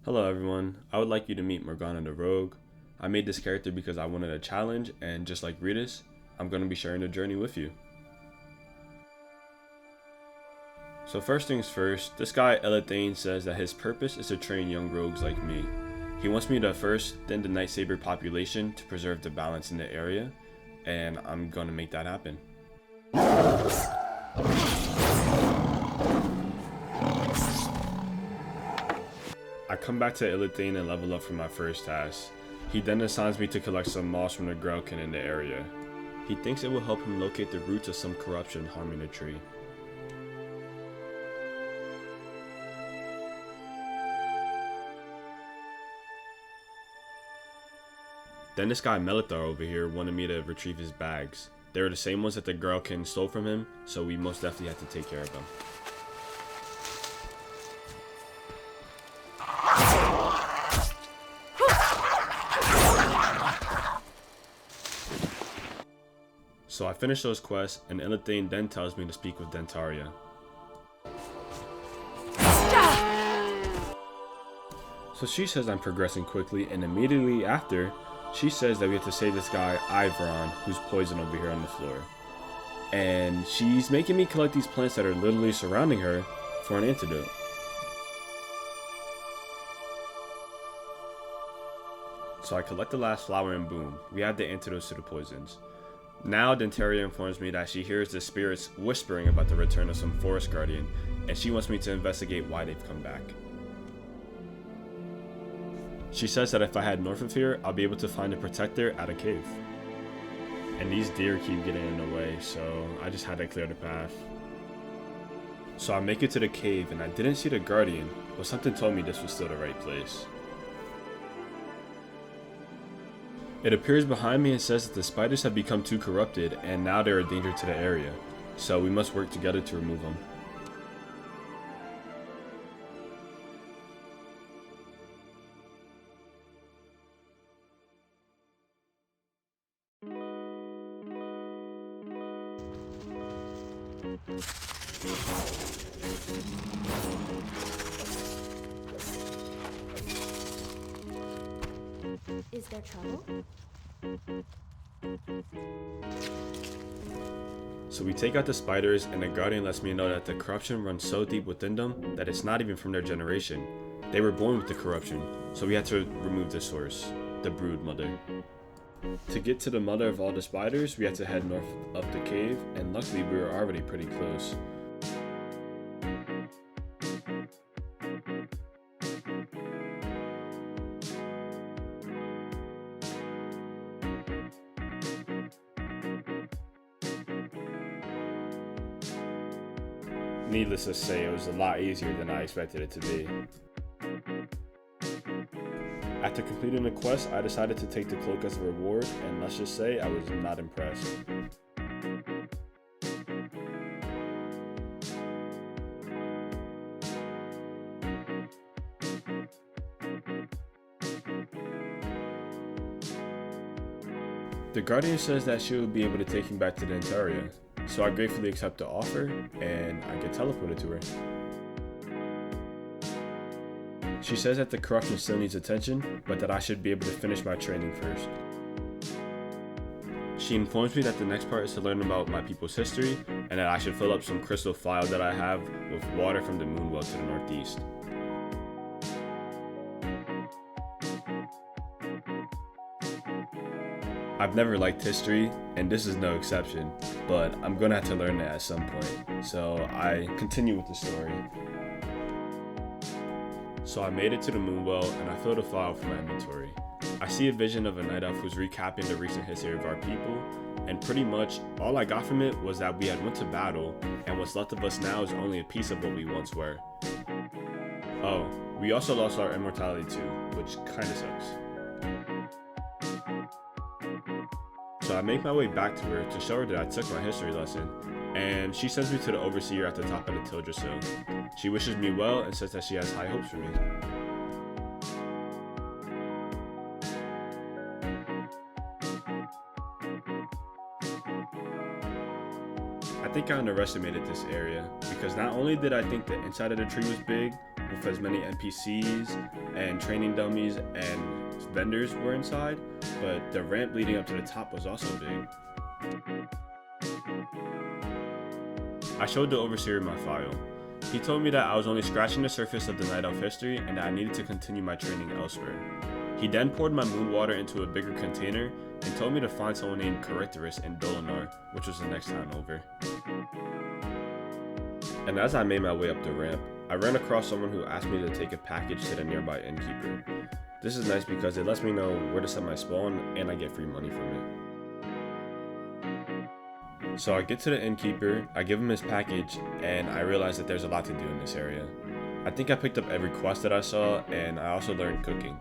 Hello everyone, I would like you to meet Mourgana the Rogue. I made this character because I wanted a challenge, and just like Ritas, I'm going to be sharing the journey with you. So first things first, this guy Elethane says that his purpose is to train young rogues like me. He wants me to first thin the Night Saber population to preserve the balance in the area, and I'm going to make that happen. I come back to Elethane and level up for my first task. He then assigns me to collect some moss from the Grelkin in the area. He thinks it will help him locate the roots of some corruption harming the tree. Then this guy Melithar over here wanted me to retrieve his bags. They were the same ones that the Grelkin stole from him, so we most definitely had to take care of them. So I finish those quests, and Elethane then tells me to speak with Dentaria. So she says I'm progressing quickly, and immediately after, she says that we have to save this guy Ivron, who's poisoned over here on the floor. And she's making me collect these plants that are literally surrounding her for an antidote. So I collect the last flower and boom, we have the antidotes to the poisons. Now Dentaria informs me that she hears the spirits whispering about the return of some forest guardian, and she wants me to investigate why they've come back. She says that if I head north of here, I'll be able to find a protector at a cave. And these deer keep getting in the way, so I just had to clear the path. So I make it to the cave, and I didn't see the guardian, but something told me this was still the right place. It appears behind me and says that the spiders have become too corrupted and now they're a danger to the area, so we must work together to remove them. Is there trouble? So we take out the spiders, and the guardian lets me know that the corruption runs so deep within them that it's not even from their generation. They were born with the corruption, so we had to remove the source, the brood mother. To get to the mother of all the spiders, we had to head north up the cave, and luckily we were already pretty close. Needless to say, it was a lot easier than I expected it to be. After completing the quest, I decided to take the cloak as a reward, and let's just say I was not impressed. The Guardian says that she will be able to take him back to Dentaria, so I gratefully accept the offer, and I get teleported to her. She says that the corruption still needs attention, but that I should be able to finish my training first. She informs me that the next part is to learn about my people's history, and that I should fill up some crystal phial that I have with water from the moonwell to the northeast. I've never liked history, and this is no exception, but I'm gonna have to learn it at some point, so I continue with the story. So I made it to the moonwell, and I filled a file from my inventory. I see a vision of a night elf who's recapping the recent history of our people, and pretty much all I got from it was that we had went to battle, and what's left of us now is only a piece of what we once were. Oh, we also lost our immortality too, which kinda sucks. So I make my way back to her to show her that I took my history lesson, and she sends me to the overseer at the top of the Tildra Hill. She wishes me well and says that she has high hopes for me. I think I underestimated this area, because not only did I think the inside of the tree was big, with as many NPCs and training dummies and vendors were inside, but the ramp leading up to the top was also big. I showed the overseer my file. He told me that I was only scratching the surface of the Night Elf history and that I needed to continue my training elsewhere. He then poured my moon water into a bigger container and told me to find someone named Characterist in Dolinar, which was the next town over. And as I made my way up the ramp, I ran across someone who asked me to take a package to the nearby innkeeper. This is nice because it lets me know where to set my spawn and I get free money from it. So I get to the innkeeper, I give him his package, and I realize that there's a lot to do in this area. I think I picked up every quest that I saw, and I also learned cooking.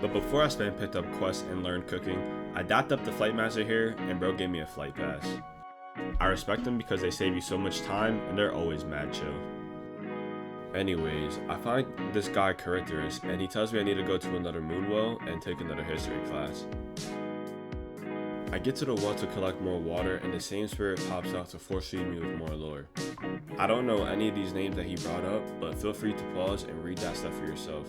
But before I picked up quests and learned cooking, I dapped up the flight master here, and bro gave me a flight pass. I respect them because they save you so much time, and they're always mad chill. Anyways, I find this guy Characterist, and he tells me I need to go to another moonwell and take another history class. I get to the well to collect more water, and the same spirit pops out to force feed me with more lore. I don't know any of these names that he brought up, but feel free to pause and read that stuff for yourself.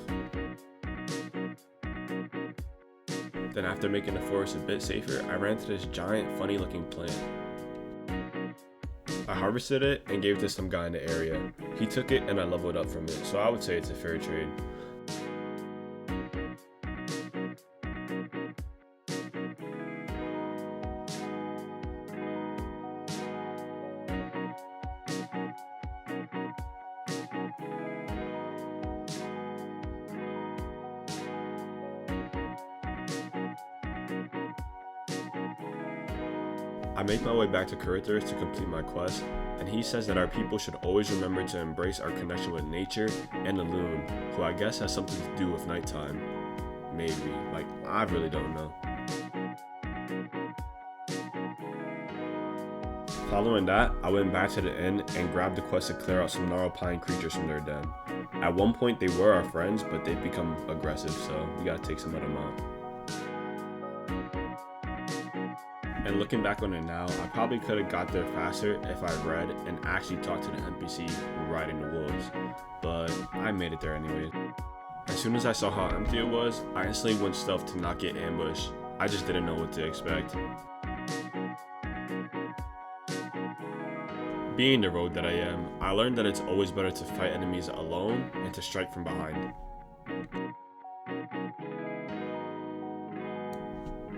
Then after making the forest a bit safer, I ran to this giant funny looking plant. I harvested it and gave it to some guy in the area. He took it and I leveled up from it, so I would say it's a fair trade. I make my way back to Characterist to complete my quest, and he says that our people should always remember to embrace our connection with nature and the loon, who I guess has something to do with nighttime. Maybe, I really don't know. Following that, I went back to the inn and grabbed the quest to clear out some gnarlpine creatures from their den. At one point they were our friends, but they've become aggressive, so we gotta take some of them out. And looking back on it now, I probably could have got there faster if I read and actually talked to the NPC riding the wolves, but I made it there anyway. As soon as I saw how empty it was, I instantly went stealth to not get ambushed. I just didn't know what to expect. Being the rogue that I am, I learned that it's always better to fight enemies alone and to strike from behind.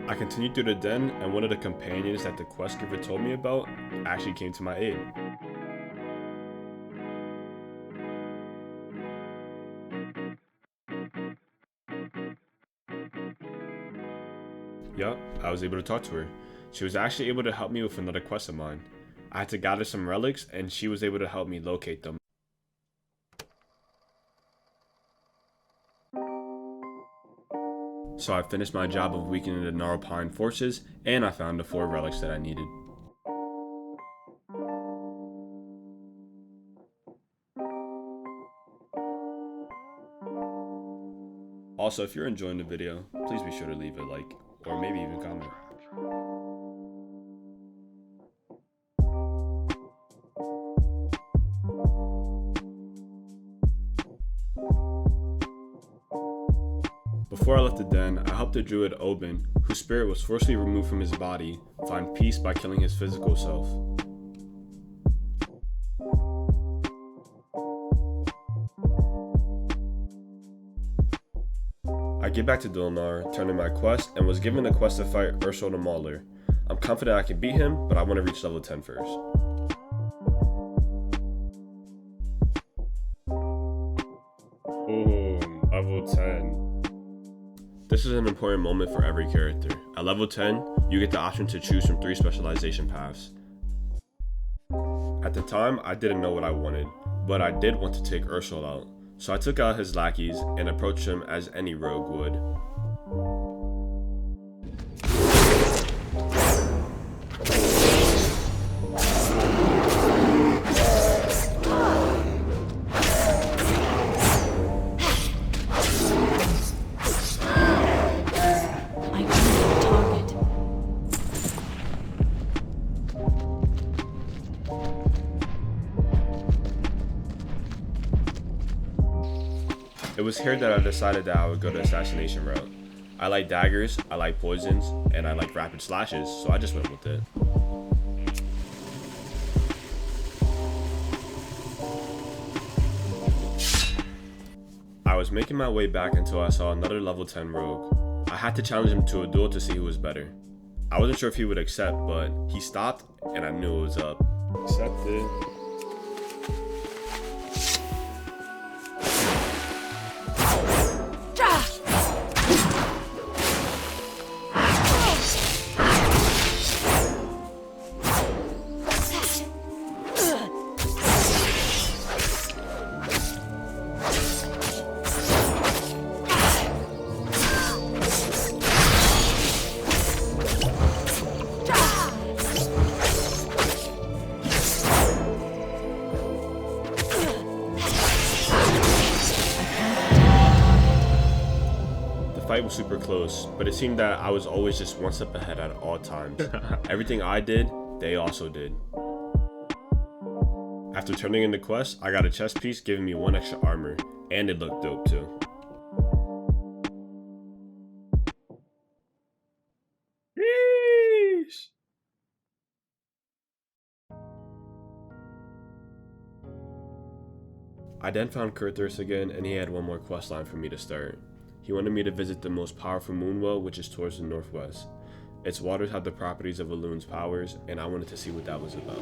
I continued through the den, and one of the companions that the quest giver told me about actually came to my aid. Yup, I was able to talk to her. She was actually able to help me with another quest of mine. I had to gather some relics, and she was able to help me locate them. So I finished my job of weakening the gnarlpine forces, and I found the 4 relics that I needed. Also, if you're enjoying the video, please be sure to leave a like, or maybe even comment. Before I left the den, I helped the druid Oben, whose spirit was forcibly removed from his body, find peace by killing his physical self. I get back to Dolinar, turned in my quest, and was given a quest to fight Ursul the Mauler. I'm confident I can beat him, but I want to reach level 10 first. Boom, level 10. This is an important moment for every character. At level 10, you get the option to choose from 3 specialization paths. At the time, I didn't know what I wanted, but I did want to take Ursul out, so I took out his lackeys and approached him as any rogue would. It was here that I decided that I would go the assassination route. I like daggers, I like poisons, and I like rapid slashes, so I just went with it. I was making my way back until I saw another level 10 rogue. I had to challenge him to a duel to see who was better. I wasn't sure if he would accept, but he stopped and I knew it was up. Accepted. The fight was super close, but it seemed that I was always just one step ahead at all times. Everything I did, they also did. After turning in the quest, I got a chest piece giving me 1 extra armor, and it looked dope too. Yeesh. I then found Kurthurus again, and he had one more quest line for me to start. He wanted me to visit the most powerful moonwell, which is towards the northwest. Its waters have the properties of Elun's powers, and I wanted to see what that was about.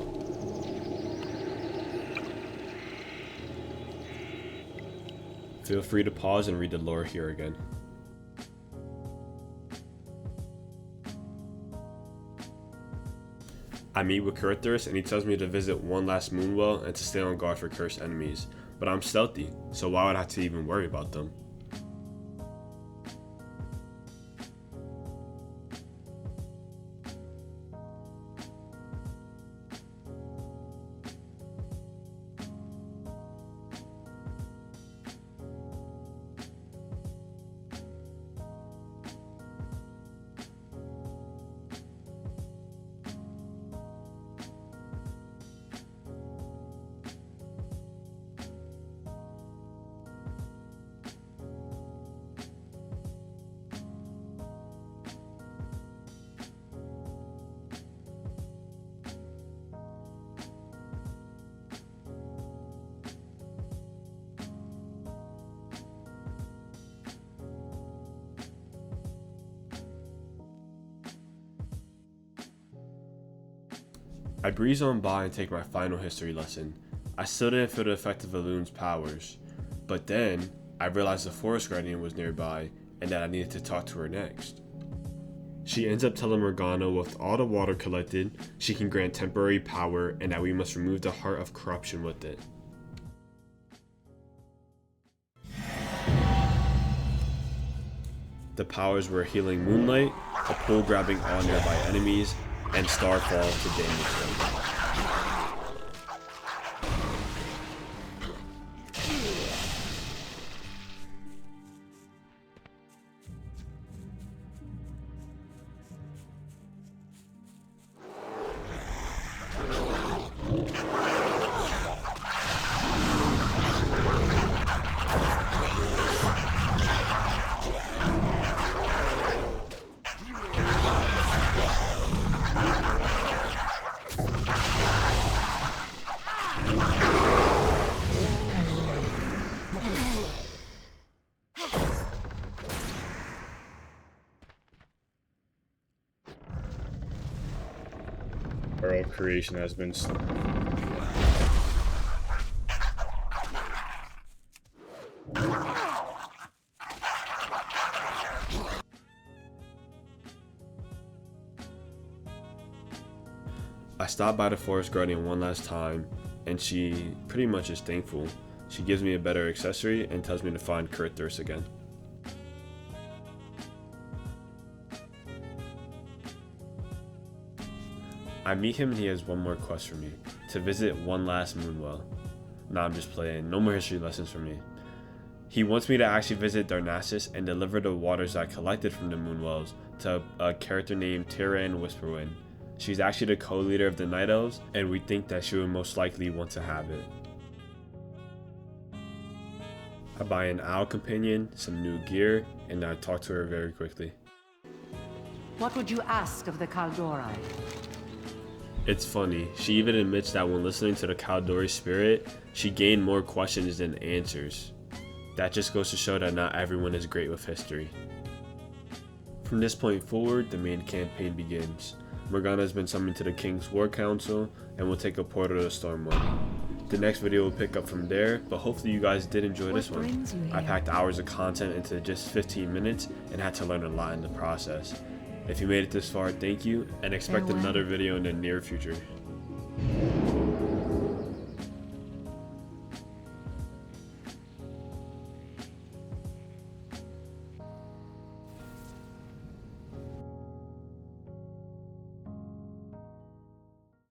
Feel free to pause and read the lore here again. I meet with Kurthurus and he tells me to visit one last moonwell and to stay on guard for cursed enemies, but I'm stealthy, so why would I have to even worry about them? I breeze on by and take my final history lesson. I still didn't feel the effect of Elun's powers, but then I realized the forest guardian was nearby and that I needed to talk to her next. She ends up telling Mourgana with all the water collected, she can grant temporary power and that we must remove the heart of corruption with it. The powers were healing moonlight, a pull grabbing all nearby enemies, and starfall to damage them. World creation has been I stopped by the forest guardian one last time and she pretty much is thankful. She gives me a better accessory and tells me to find Kurthurus again. I meet him and he has one more quest for me, to visit one last moonwell. Nah, I'm just playing, no more history lessons for me. He wants me to actually visit Darnassus and deliver the waters I collected from the moonwells to a character named Tyrann Whisperwind. She's actually the co-leader of the Night Elves, and we think that she would most likely want to have it. I buy an owl companion, some new gear, and I talk to her very quickly. What would you ask of the Kaldori? It's funny, she even admits that when listening to the Kaldori spirit, she gained more questions than answers. That just goes to show that not everyone is great with history. From this point forward, the main campaign begins. Mourgana has been summoned to the King's War Council and will take a portal to Stormwind. The next video will pick up from there, but hopefully you guys did enjoy this one. I packed hours of content into just 15 minutes and had to learn a lot in the process. If you made it this far, thank you, and expect another video in the near future.